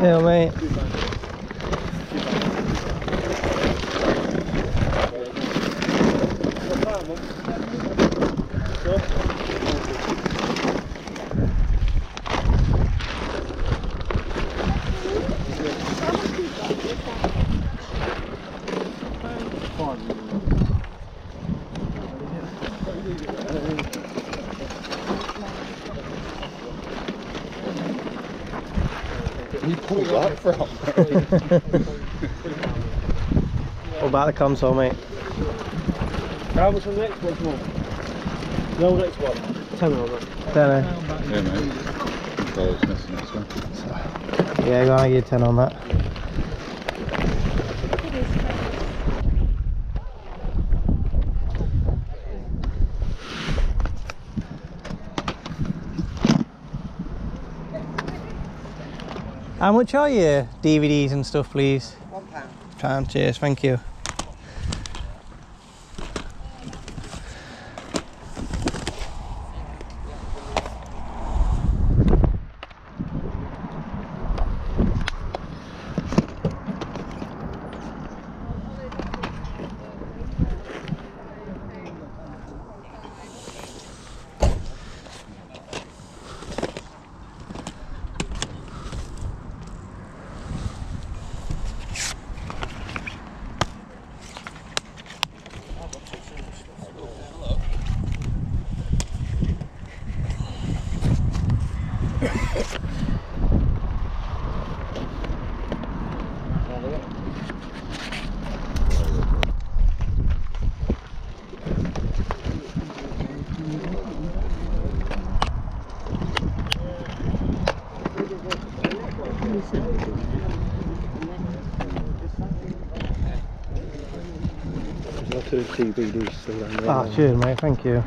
Yeah, mate. You pulled that from? What about the console, mate? How much on the next one? Come on. No, next one. 10 on that. 10. Yeah, mate. Well, it's missing this one. Yeah, go on, give you 10 on that. How much are your DVDs and stuff, please? £1. Cheers, thank you. There's two DVDs still down there. Ah, cheers, mate, thank you.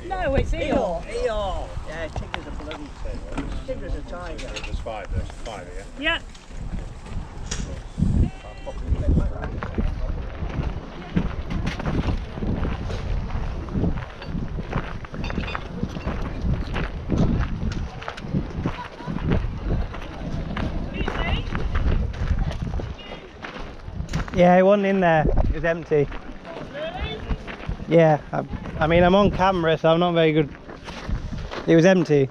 No, it's Eel. Eel. Yeah, Tigger's a bloody Tigger's a tiger. There's five here. Yeah. Yeah, it wasn't in there, it was empty. Yeah, I mean, I'm on camera, so I'm not very good. It was empty.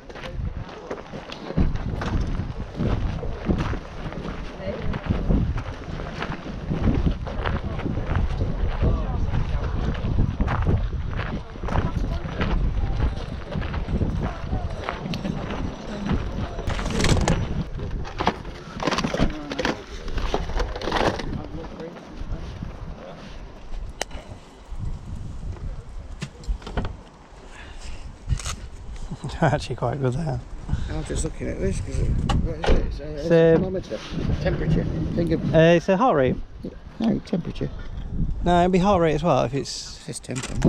actually quite good there. I'm just looking at this because what is it? It's a thermometer. Temperature. Think of It's a heart rate. no temperature. No, it'd be heart rate as well if it's... It's temperature.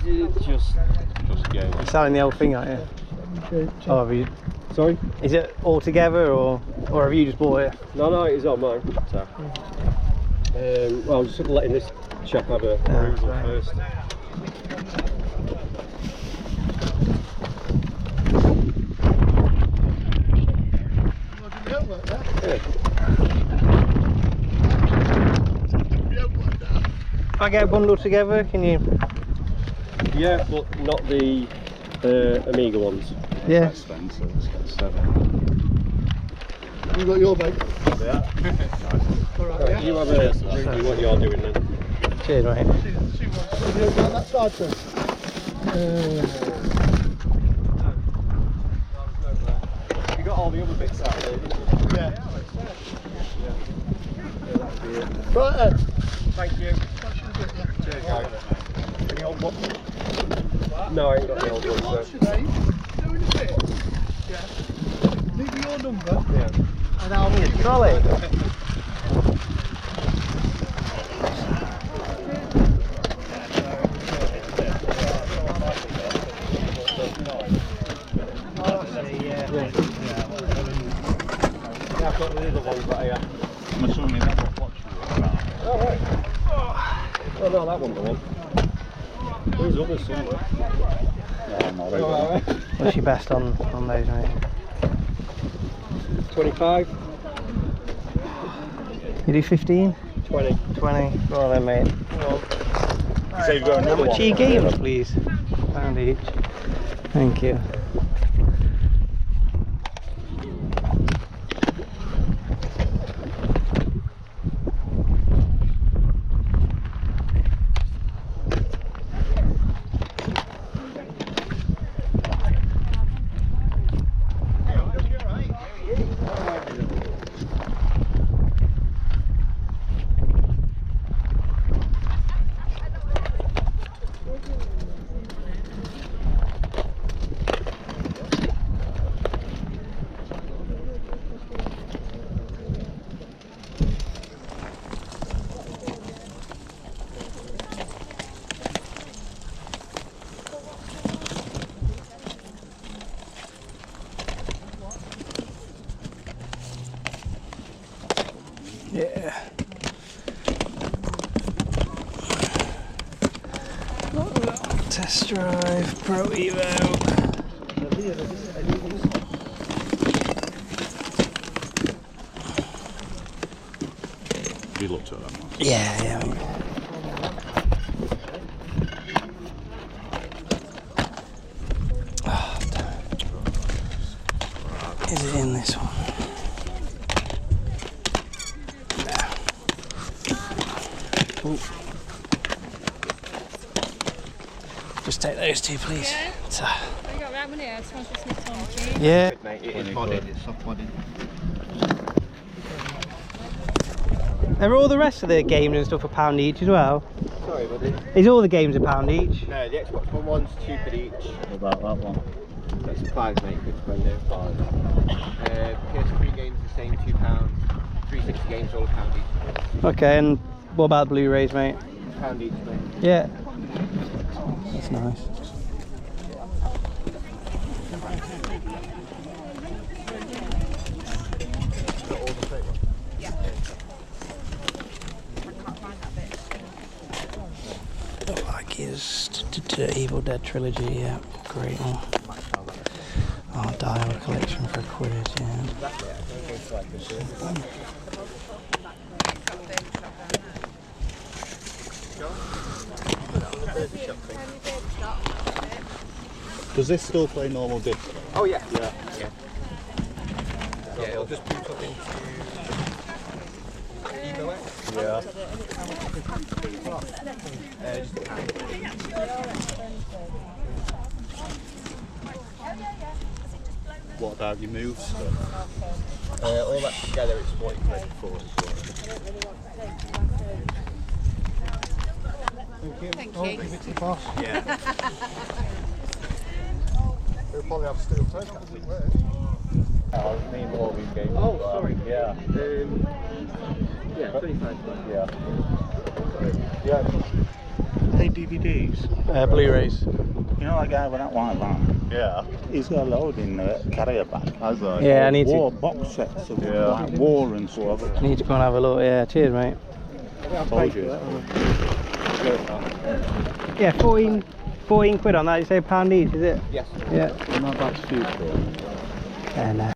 It's just yeah. You're selling the old thing, aren't you? Oh, have you... sorry. Is it all together or have you just bought it? No, it's on mine. So, well, I'm just letting this chap have a perusal first. If I get a bundle together, can you? Yeah, but not the Amiga ones. Yeah. Expensive. It's got 7. You got your bag? Yeah. Alright, yeah. You have a review what you're doing then. Cheers, mate. That side first. You got all the other bits out there, didn't you? Yeah. Right then. Thank you. Cheers, guys. Any old one? No, I ain't got the old one. What's your name? Doing a bit. Yeah. Leave me your number. Yeah. And I'll ring you. Trolley. Yeah, I've got the other ones right here. I'm assuming that's what watch you were about. Oh, right. Oh, no, that wasn't the one. There's others somewhere. Yeah, I'm already. What's your best on those, mate? 25, You do 15? 20. 20? Well then, mate. So you've got How another much one. are your games, please? £1 each. Thank you. Yeah. Test drive Pro Evo. Have you looked at that one? Yeah. Oh, damn. Is it in this one? Ooh. Just take those two, please. Yeah. So, I got that one here. Someone's just nipped on the cheese. yeah. Mate, it is modded, it's soft modded. Are all the rest of the games and stuff £1 each as well? Sorry, buddy. Is all the games £1 each? No, the Xbox One one's £2 each. What about that one? That's 5, mate. Good brand new. PS3 games the same, £2. 360 games all £1 each. Okay, and what about Blu Rays, mate? £1 each, mate. Yeah. That's nice. Look like his Evil Dead Trilogy, yeah, great one. Oh, dial collection for £1, yeah. Does this still play normal disc? Oh, yeah. Yeah, it'll just boot up into Evo X. Yeah. Just a pound. What about your moves stuff? All that together, it's what you pay for. Thank you. Yeah. He'll probably have steel toe caps in there. Oh, sorry. Yeah. Yeah, 25. Yeah. Yeah. They DVDs. Blu Rays. You know that guy with that white van? Yeah. He's got a load in the carrier bag. Has I? Yeah, I need War to. box sets of Yeah. like war and stuff. I need to go and have a look. Yeah, cheers, mate. Told you. Yeah, 14 quid on that. You say £1 each, is it? Yes. Yeah. Not bad future. And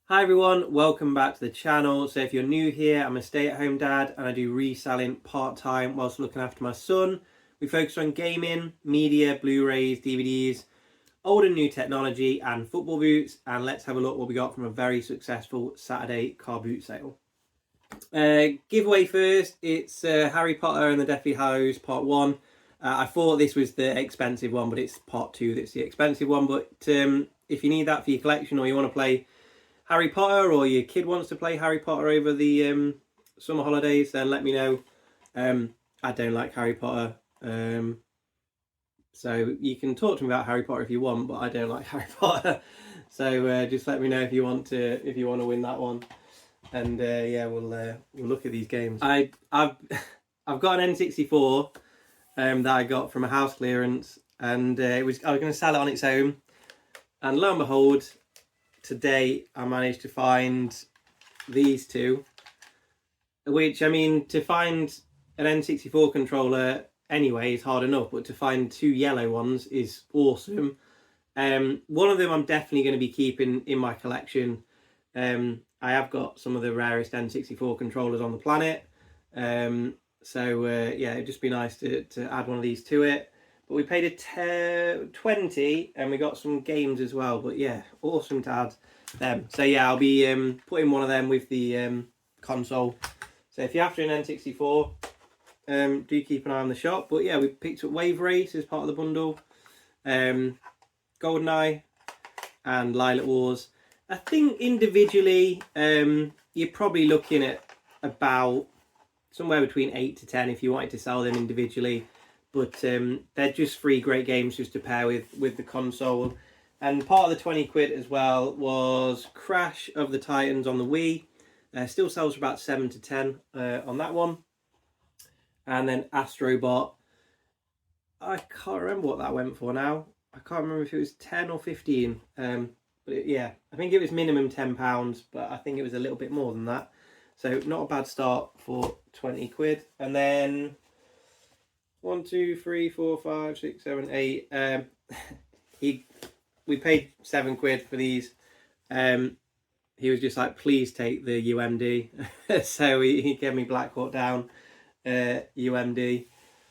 Hi everyone, welcome back to the channel. So if you're new here, I'm a stay-at-home dad and I do reselling part-time whilst looking after my son. We focus on gaming, media, Blu-rays, DVDs, old and new technology and football boots. And let's have a look what we got from a very successful Saturday car boot sale. Giveaway first, it's Harry Potter and the Deathly Hallows Part 1. I thought this was the expensive one, but it's Part 2 that's the expensive one. But if you need that for your collection or you want to play Harry Potter or your kid wants to play Harry Potter over the summer holidays, then let me know. I don't like Harry Potter, so you can talk to me about Harry Potter if you want, but I don't like Harry Potter. So just let me know if you want to win that one, and yeah, we'll look at these games. I've got an N64 that I got from a house clearance, and I was going to sell it on its own, and lo and behold, today I managed to find these two, which, I mean, to find an N64 controller anyway is hard enough, but to find two yellow ones is awesome. One of them I'm definitely going to be keeping in my collection. I have got some of the rarest N64 controllers on the planet, so yeah, it'd just be nice to add one of these to it. But we paid a 20 and we got some games as well. But yeah, awesome to add them. So yeah, I'll be putting one of them with the console. So if you're after an N64, do keep an eye on the shop. But yeah, we picked up Wave Race as part of the bundle, Goldeneye and Lilac Wars. I think individually, you're probably looking at about somewhere between 8 to 10 if you wanted to sell them individually. But they're just 3 great games just to pair with the console. And part of the 20 quid as well was Crash of the Titans on the Wii. Still sells for about 7 to 10 on that one. And then Astrobot. I can't remember what that went for now. I can't remember if it was 10 or 15. But yeah, I think it was minimum £10, but I think it was a little bit more than that. So not a bad start for 20 quid. And then 1, 2, 3, 4, 5, 6, 7, 8. We paid 7 quid for these. He was just like, please take the UMD. So he gave me Black Hawk Down UMD.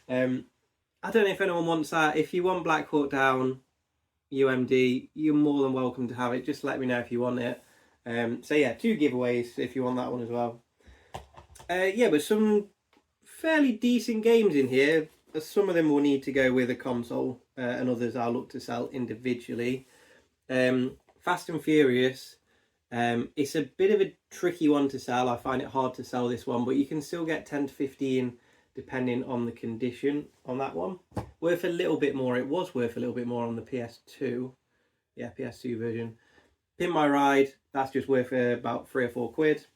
I don't know if anyone wants that. If you want Black Hawk Down UMD, you're more than welcome to have it. Just let me know if you want it. So yeah, 2 giveaways if you want that one as well. Yeah, but some fairly decent games in here. Some of them will need to go with a console, and others I'll look to sell individually. Fast and Furious, it's a bit of a tricky one to sell. I find it hard to sell this one, but you can still get 10 to 15 depending on the condition on that one. Worth a little bit more. It was worth a little bit more on the PS2. Yeah, PS2 version. Pin My Ride, that's just worth about 3 or 4 quid.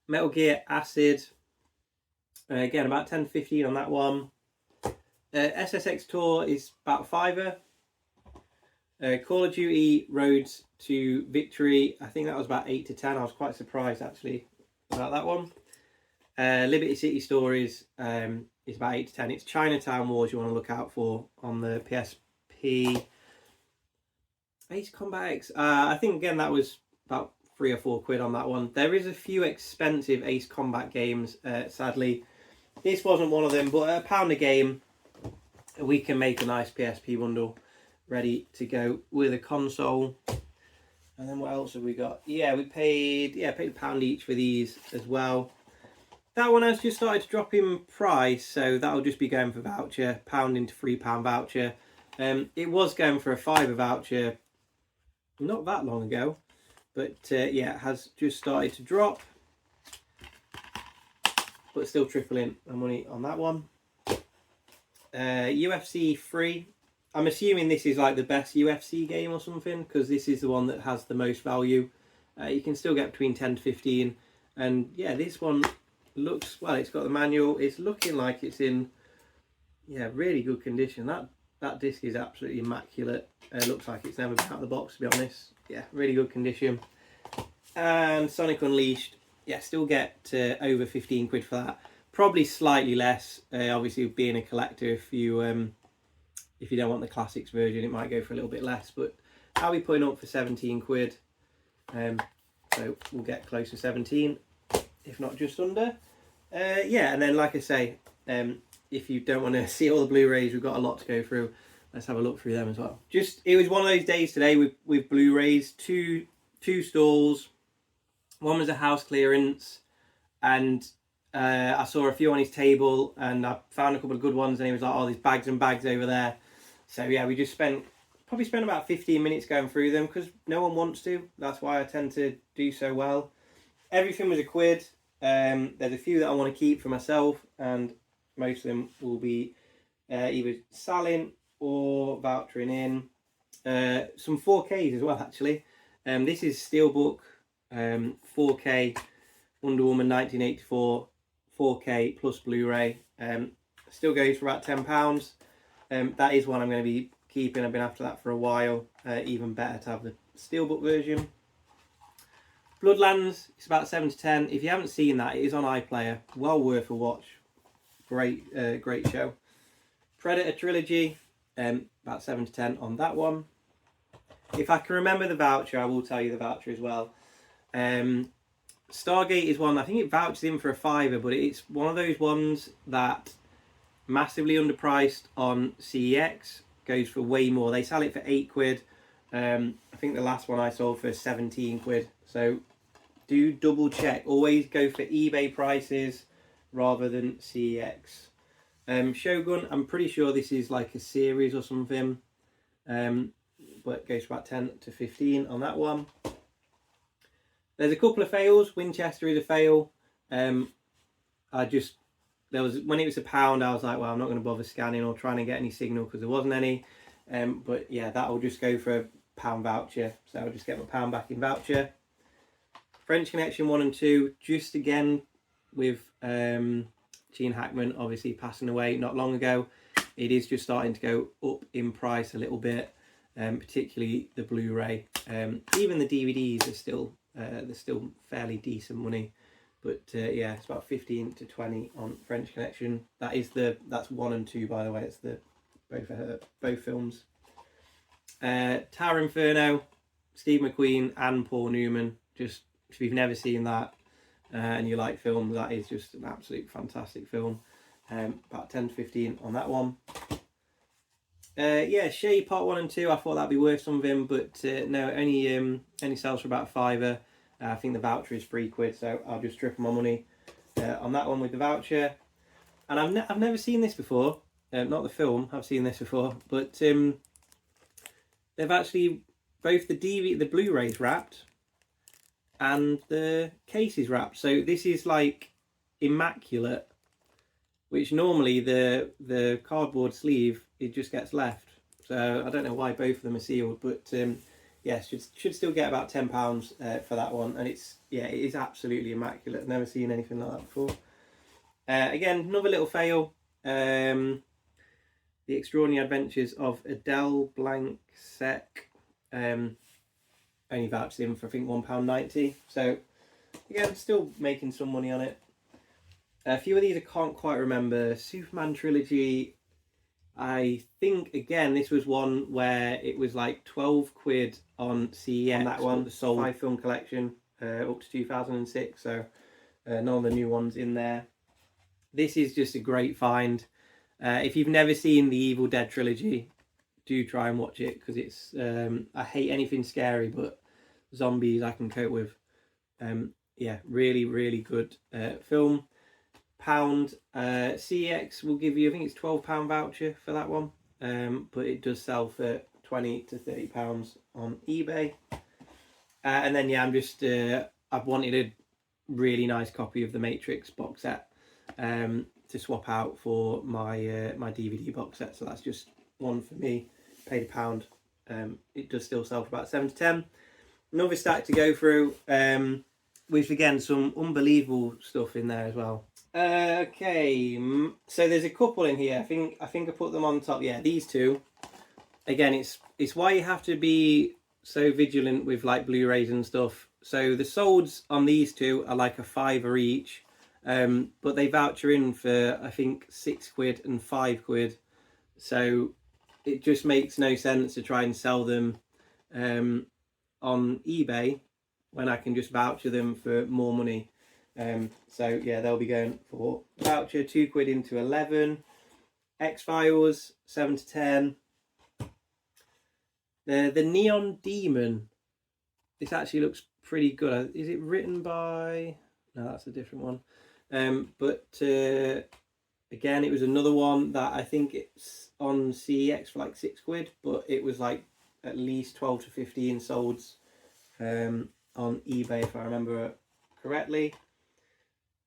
Metal Gear Acid, again, about 10 to 15 on that one. SSX Tour is about £5. Call of Duty Roads to Victory, I think that was about 8 to 10. I was quite surprised actually about that one. Liberty City Stories is about 8 to 10. It's Chinatown Wars you want to look out for on the PSP. Ace Combat X, I think again that was about 3 or 4 quid on that one. There is a few expensive Ace Combat games, sadly. This wasn't one of them, but £1 a game, we can make a nice PSP bundle ready to go with a console. And then what else have we got? Yeah, we paid £1 each for these as well. That one has just started to drop in price, so that'll just be going for voucher, £1 into £3 voucher. It was going for a £5 voucher not that long ago, but yeah, it has just started to drop, but still tripling the money on that one. UFC 3, I'm assuming this is like the best UFC game or something, because this is the one that has the most value. You can still get between 10 to 15. And yeah, this one looks, well, it's got the manual. It's looking like it's in, yeah, really good condition. That disc is absolutely immaculate. Looks like it's never been out of the box, to be honest. Yeah, really good condition. And Sonic Unleashed, yeah, still get over 15 quid for that. Probably slightly less, obviously being a collector. If you don't want the classics version, it might go for a little bit less, but I'll be putting up for 17 quid. So we'll get close to 17, if not just under. Yeah, and then like I say, if you don't want to see all the Blu-rays, we've got a lot to go through. Let's have a look through them as well. It was one of those days today with Blu-rays, two stalls. One was a house clearance, and I saw a few on his table, and I found a couple of good ones, and he was like, oh, there's bags and bags over there. So yeah, we just probably spent about 15 minutes going through them, because no one wants to. That's why I tend to do so well. Everything was £1. There's a few that I want to keep for myself, and most of them will be either selling or vouchering in. Some 4Ks as well, actually. This is Steelbook 4K Wonder Woman 1984 4K plus Blu-ray. Still goes for about £10. That is one I'm going to be keeping. I've been after that for a while. Even better to have the Steelbook version. Bloodlands, it's about 7 to 10. If you haven't seen that, it is on iPlayer. Well worth a watch. Great show. Predator Trilogy, about 7 to 10 on that one. If I can remember the voucher, I will tell you the voucher as well. Stargate is one, I think it vouchers in for a £5, but it's one of those ones that massively underpriced on CEX, goes for way more. They sell it for 8 quid. I think the last one I sold for 17 quid. So do double check. Always go for eBay prices rather than CEX. Shogun, I'm pretty sure this is like a series or something. But it goes for about 10 to 15 on that one. There's a couple of fails. Winchester is a fail. When it was £1, I was like, well, I'm not going to bother scanning or trying to get any signal because there wasn't any. But yeah, that will just go for a £1 voucher. So I'll just get my £1 back in voucher. French Connection 1 and 2, just again with Gene Hackman obviously passing away not long ago. It is just starting to go up in price a little bit, particularly the Blu-ray. Even the DVDs are still they're still fairly decent money. But yeah, it's about 15 to 20 on French Connection. That's 1 and 2, by the way. It's both films. Tower Inferno, Steve McQueen and Paul Newman. Just if you've never seen that and you like films, that is just an absolute fantastic film. About 10 to 15 on that one. Yeah, Shay Part 1 and 2. I thought that'd be worth something, but no, only sells for about £5. I think the voucher is £3, so I'll just triple my money on that one with the voucher. And I've never seen this before. Not the film. I've seen this before, but they've actually both the Blu-rays wrapped and the case is wrapped. So this is like immaculate, which normally the cardboard sleeve, it just gets left. So I don't know why both of them are sealed, but yeah, should still get about £10 for that one. And it is absolutely immaculate. I've never seen anything like that before. Again, another little fail. The Extraordinary Adventures of Adele Blank Sec. Only vouched in for I think £1.90. So again, still making some money on it. A few of these I can't quite remember. Superman Trilogy, I think again this was one where it was like 12 quid on CEX. On that one, the sold 5 film collection up to 2006. So none of the new ones in there. This is just a great find. If you've never seen the Evil Dead Trilogy, do try and watch it, because it's I hate anything scary, but zombies I can cope with. Yeah, really, really good film. CEX will give you, I think it's £12 voucher for that one, but it does sell for £20 to £30 on eBay. And then yeah, I've wanted a really nice copy of the Matrix box set to swap out for my my DVD box set, so that's just one for me. paid £1. It does still sell for about 7 to 10. Another stack to go through, with again some unbelievable stuff in there as well. Okay, so there's a couple in here. I think I put them on top. Yeah, these two. Again, it's why you have to be so vigilant with like Blu-rays and stuff. So the solds on these two are like a £5 each, but they voucher in for I think £6 and £5. So it just makes no sense to try and sell them on eBay when I can just voucher them for more money. So yeah, they'll be going for voucher £2 into 11. X-Files 7 to 10. The Neon Demon. This actually looks pretty good. Is it written by? No, that's a different one. But again, it was another one that I think it's on CEX for like £6, but it was like at least 12 to 15 solds on eBay if I remember correctly.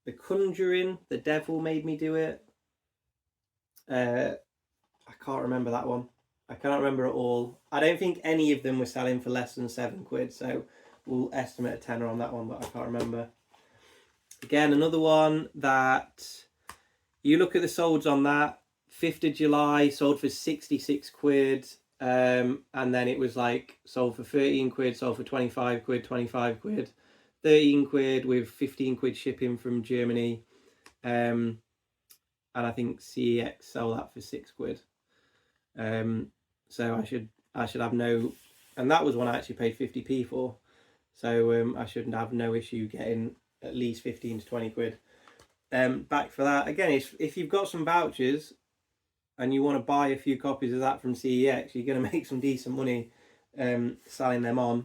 The Conjuring, The Devil Made Me Do It. I can't remember that one. I cannot remember at all. I don't think any of them were selling for less than £7, so we'll estimate a tenner on that one, but I can't remember. Again, another one that you look at the solds on that. 5th of July sold for £66, and then it was like sold for £13, sold for £25, £25, £13 with £15 shipping from Germany, and I think CEX sell that for £6. So I should have no, and that was one I actually paid 50p for, so I shouldn't have no issue getting at least 15 to 20 quid back for that. Again, if you've got some vouchers and you want to buy a few copies of that from CEX, you're going to make some decent money selling them on,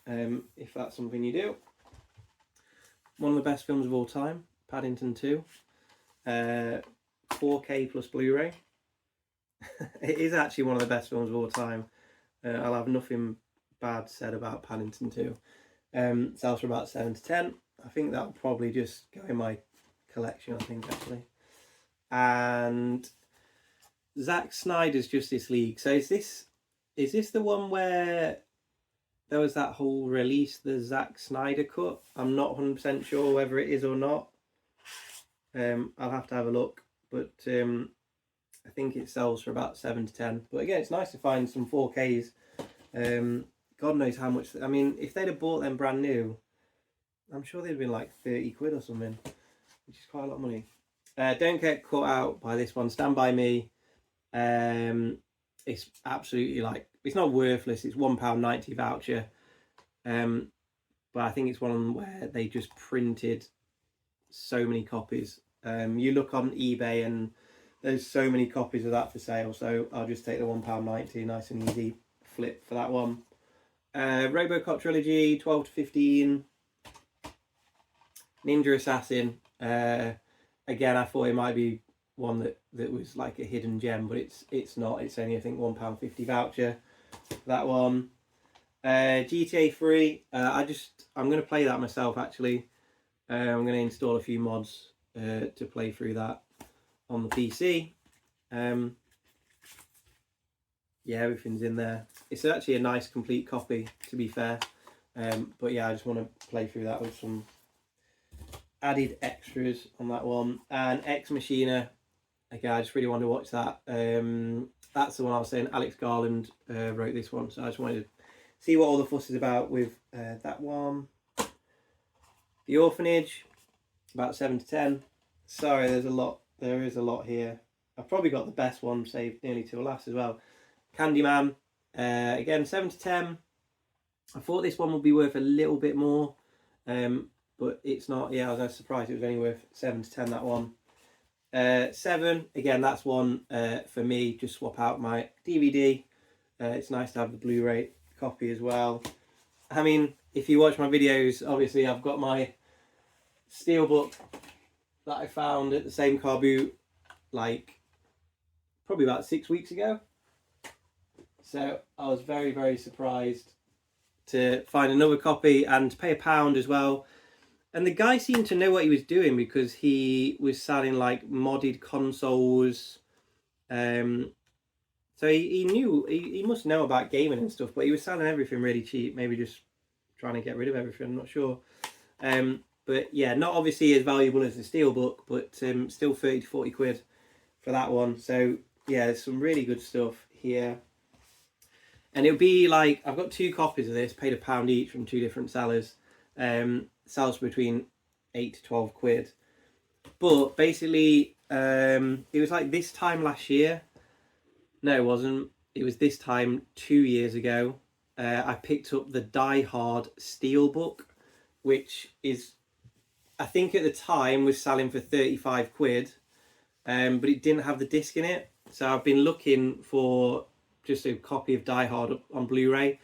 if that's something you do. One of the best films of all time, Paddington 2, 4K plus Blu-ray. It is actually one of the best films of all time. I'll have nothing bad said about Paddington 2. Sells for about 7 to 10. I think that'll probably just go in my collection, I think, actually. And Zack Snyder's Justice League. So is this the one where there was that whole release, the Zack Snyder cut? I'm not 100% sure whether it is or not. I'll have to have a look, but I think it sells for about 7 to 10. But again, it's nice to find some 4Ks. God knows how much. I mean, if they'd have bought them brand new, I'm sure they'd have been like 30 quid or something, which is quite a lot of money. Don't get caught out by this one. Stand By Me. It's absolutely like, it's not worthless. It's £1.90 voucher. But I think it's one of them where they just printed so many copies. You look on eBay and there's so many copies of that for sale, so I'll just take the £1.90, nice and easy flip for that one. Robocop Trilogy, 12 to 15. Ninja Assassin. Again, I thought it might be one that was like a hidden gem, but it's not. It's only, I think, £1.50 voucher for that one. GTA 3. I'm going to play that myself, actually. I'm going to install a few mods to play through that on the PC. Yeah, everything's in there. It's actually a nice complete copy, to be fair. But yeah, I just want to play through that with some added extras on that one. And Ex Machina, again, I just really want to watch that. That's the one I was saying. Alex Garland wrote this one, so I just wanted to see what all the fuss is about with that one. The Orphanage, about 7 to 10. Sorry, there's a lot. There is a lot here. I've probably got the best one saved nearly till last as well. Candyman, again, 7 to 10. I thought this one would be worth a little bit more, but it's not. Yeah, I was surprised it was only worth 7 to 10, that one. 7, again, that's one for me. Just swap out my DVD. It's nice to have the Blu-ray copy as well. I mean, if you watch my videos, obviously I've got my steelbook that I found at the same car boot, like probably about 6 weeks ago. So I was very, very surprised to find another copy and to pay £1 as well. And the guy seemed to know what he was doing, because he was selling like modded consoles. So So he knew, he must know about gaming and stuff, but he was selling everything really cheap, maybe just trying to get rid of everything, I'm not sure. But yeah, not obviously as valuable as the Steelbook, but still 30 to 40 quid for that one. So yeah, there's some really good stuff here. And it'll be like, I've got 2 copies of this, paid £1 each from 2 different sellers. Sells for between 8 to 12 quid. But basically, it was like this time last year. No, it wasn't. It was this time 2 years ago. I picked up the Die Hard Steelbook, which is, I think at the time was selling for 35 quid, but it didn't have the disc in it. So I've been looking for just a copy of Die Hard on Blu-ray.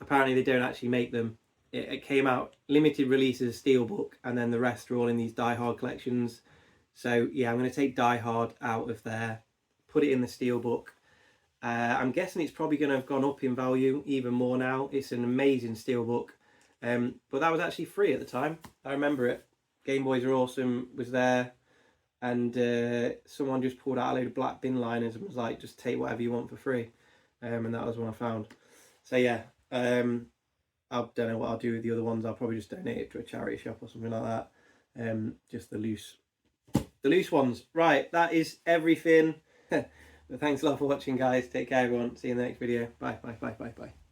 Apparently they don't actually make them. It came out limited release as a Steelbook, and then the rest are all in these Die Hard collections. So yeah, I'm going to take Die Hard out of there, put it in the Steelbook. I'm guessing it's probably going to have gone up in value even more now. It's an amazing Steelbook. But that was actually free at the time. I remember it. Game Boys Are Awesome was there, and someone just pulled out a load of black bin liners and was like, just take whatever you want for free. And that was one I found. So yeah, I don't know what I'll do with the other ones. I'll probably just donate it to a charity shop or something like that. Just the loose ones. Right, that is everything. Thanks a lot for watching, guys. Take care, everyone. See you in the next video. Bye, bye, bye, bye, bye.